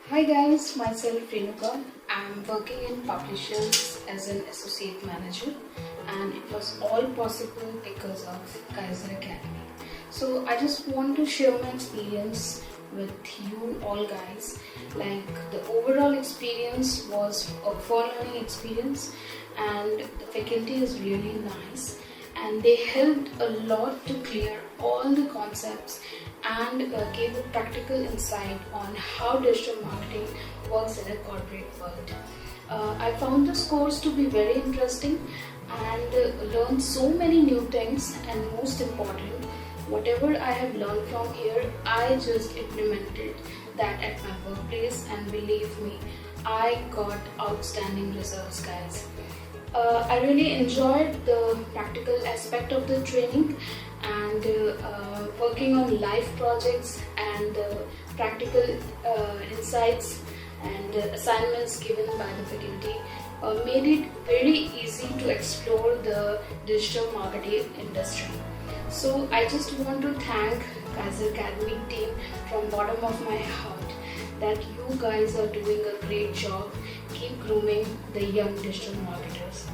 Hi guys, myself Renuka. I'm working in Publicis as an associate manager, and it was all possible because of Kaiser Academy. So I just want to share my experience with you all guys. Like the overall experience was a fun learning experience, and the faculty is really nice, and they helped a lot to clear all the concepts and gave a practical insight on how digital marketing works in a corporate world. I found this course to be very interesting and learned so many new things, and most important, whatever I have learned from here, I just implemented that at my workplace, and believe me, I got outstanding results, guys. I really enjoyed the practical aspect of the training, and working on live projects and practical insights and assignments given by the faculty made it very easy to explore the digital marketing industry. So I just want to thank Kaiser Academy team from bottom of my heart that you guys are doing a great job. Keep grooming the young digital marketers.